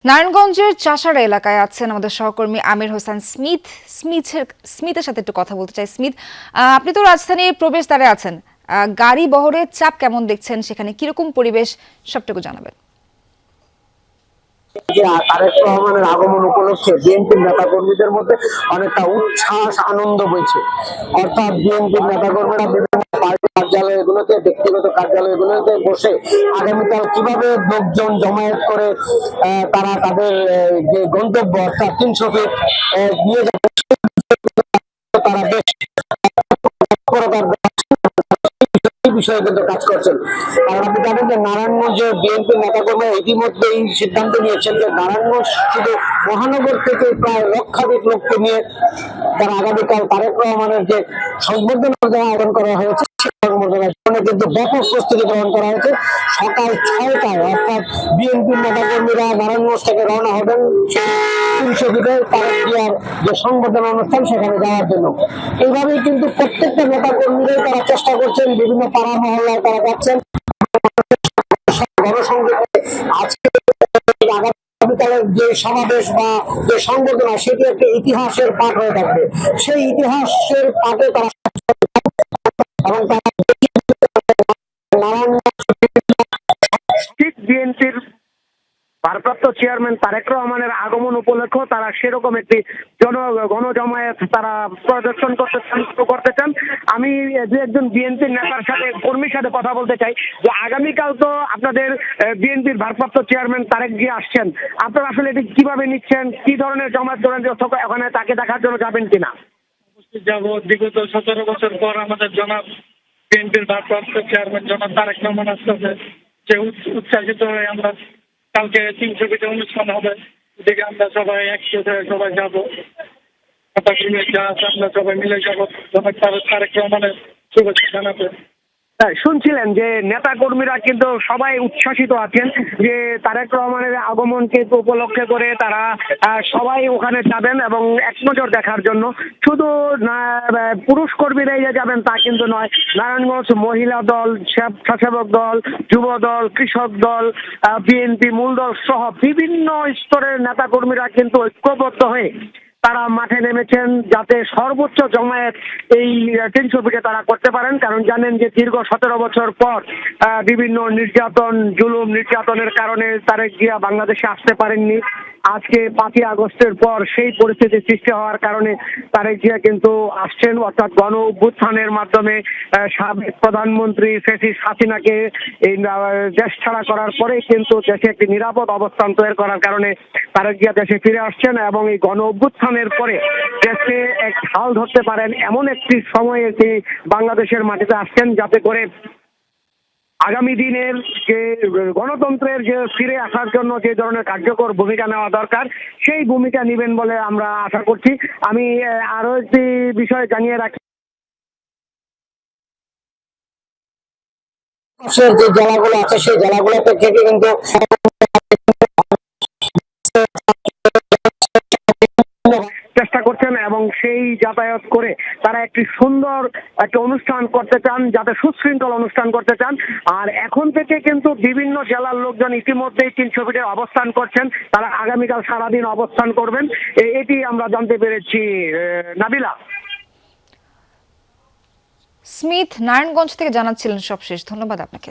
নারায়ণগঞ্জের চাষাড়া এলাকায় আছেন আমাদের সহকর্মী আমির হোসেন স্মিথের সাথে একটু কথা বলতে চাই। স্মিথ, আপনি তো রাজধানীর প্রবেশদ্বারে আছেন, গাড়ি বহরের চাপ কেমন দেখছেন, সেখানে কিরকম পরিবেশ সবটুকু জানাবেন। তারেক রহমানের আগমন উপলক্ষে বিএনপির নেতাকর্মীদের মধ্যে অনেকটা উচ্ছ্বাস আনন্দ বইছে। অর্থাৎ বিএনপির নেতাকর্মীরা বিভিন্ন পার্টি কার্যালয়গুলোতে, ব্যক্তিগত কার্যালয়গুলোতে বসে আগামীকাল কিভাবে লোকজন জমায়েত করে তারা তাদের যে গন্তব্য অর্থাৎ ৩০০ ফিট নিয়ে যাবে, তারা বেশ বিষয়ে কিন্তু কাজ করছেন। কারণ আপনি জানেন যে নারায়ণগঞ্জে বিএনপি নেতাকর্মীরা ইতিমধ্যেই সিদ্ধান্ত নিয়েছেন যে নারায়ণগঞ্জ শুধু মহানগর থেকে প্রায় লক্ষাধিক লোককে নিয়ে তারা আগামীকাল তারেক রহমানের যে সংবর্ধনা আয়োজন করা হয়েছে কিন্তু ব্যাপক প্রস্তুতি গ্রহণ করা হয়েছে। সকাল ৬টায় অর্থাৎ বিএনপির নেতাকর্মীরা নারায়ণগঞ্জ থেকে রওনা হবেন ৩০০ ফিটে তারেক জিয়ার যে সংবর্ধনা অনুষ্ঠান সেখানে যাওয়ার জন্য। এইভাবেই কিন্তু প্রত্যেকটা নেতাকর্মীরাই তারা চেষ্টা করছেন, বিভিন্ন পাড়া মহল্লায় তারা যাচ্ছেন গণসংযোগে। আজকে আগামীকালের যে সমাবেশ বা যে সংবর্ধনা, সেটি একটা ইতিহাসের পাঠ হয়ে থাকবে। সেই ইতিহাসের পাঠে তারা এবং তারা বিএনপির ভারপ্রাপ্ত চেয়ারম্যান তারেক রহমানের আগমন উপলক্ষে তারা সেরকম একটি গণজমায়েত তারা প্রদর্শন করতে চান। আমি দু একজন বিএনপির নেতার সাথে, কর্মীর সাথে কথা বলতে চাই যে আগামীকাল তো আপনাদের বিএনপির ভারপ্রাপ্ত চেয়ারম্যান তারেক জিয়া আসছেন, আপনারা আসলে এটি কিভাবে নিচ্ছেন, কি ধরনের জমায়েত করেন, ওখানে তাকে দেখার জন্য যাবেন কিনা? যাব। বিগত ১৭ বছর পর আমাদের জনাব বিএনপির ভারপ্রাপ্ত চেয়ারম্যান জনাব তারেক রহমান আসতেছে, সে উচ্ছ্বাসিত হয়ে আমরা কালকে ৩০০ ফিটে অনুষ্ঠান হবে, এদিকে আমরা সবাই একসাথে সবাই যাবো, আমরা সবাই মিলে যাবো জনাব তারেক রহমানের শুভেচ্ছা জানাতে। শুনছিলেন যে নেতা কর্মীরা কিন্তু সবাই উচ্ছ্বাসিত আছেন যে তারেক রহমানের আগমনকে উপলক্ষে করে তারা সবাই ওখানে যাবেন এবং এক নজর দেখার জন্য। শুধু পুরুষ কর্মীরাই যে যাবেন তা কিন্তু নয়, নারায়ণগঞ্জ মহিলা দল, স্বেচ্ছাসেবক দল, যুব দল, কৃষক দল, বিএনপি মূল দল সহ বিভিন্ন স্তরের নেতা কর্মীরা কিন্তু ঐক্যবদ্ধ হয়ে তারা মাঠে নেমেছেন যাতে সর্বোচ্চ জমায়েত এই ৩০০ ফিটে তারা করতে পারেন। কারণ জানেন যে দীর্ঘ ১৭ বছর পর বিভিন্ন জুলুম নির্যাতনের কারণে তারেক জিয়া বাংলাদেশে আসতে পারেননি। আজকে ৫ই আগস্টের পর সেই পরিস্থিতি সৃষ্টি হওয়ার কারণে তারেক জিয়া কিন্তু আসছেন, অর্থাৎ গণ অভ্যুত্থানের মাধ্যমে সাবেক প্রধানমন্ত্রী শেখ হাসিনাকে এই দেশ ছাড়া করার পরে কিন্তু দেশে একটি নিরাপদ অবস্থান তৈরি করার কারণে তারেক জিয়া দেশে ফিরে আসছেন এবং এই গণ অভ্যুত্থানের পরে দেশে এক হাল ধরতে পারেন এমন একটি সময়ে তিনি বাংলাদেশের মাটিতে আসছেন, যাতে করে আগামী দিনের যে গণতন্ত্রের যে ফিরে আসার জন্য যে ধরনের কার্যকর ভূমিকা নেওয়া দরকার সেই ভূমিকা নেবেন বলে আমরা আশা করছি। আমি আরো একটি বিষয় জানিয়ে রাখি, যে জেলাগুলো আছে সেই জেলাগুলোতে থেকে কিন্তু চেষ্টা করছেন এবং সেই যাতায়াত করে তারা একটি সুন্দর একটা অনুষ্ঠান করতে চান, যাতে সুশৃঙ্খল অনুষ্ঠান করতে চান। আর এখন থেকে কিন্তু বিভিন্ন জেলার লোকজন ইতিমধ্যেই ৩০০ ফিটে অবস্থান করছেন, তারা আগামীকাল সারাদিন অবস্থান করবেন, এটি আমরা জানতে পেরেছি। নাবিলা। স্মিথ নারায়ণগঞ্জ থেকে জানাচ্ছিলেন সবশেষ। ধন্যবাদ আপনাকে।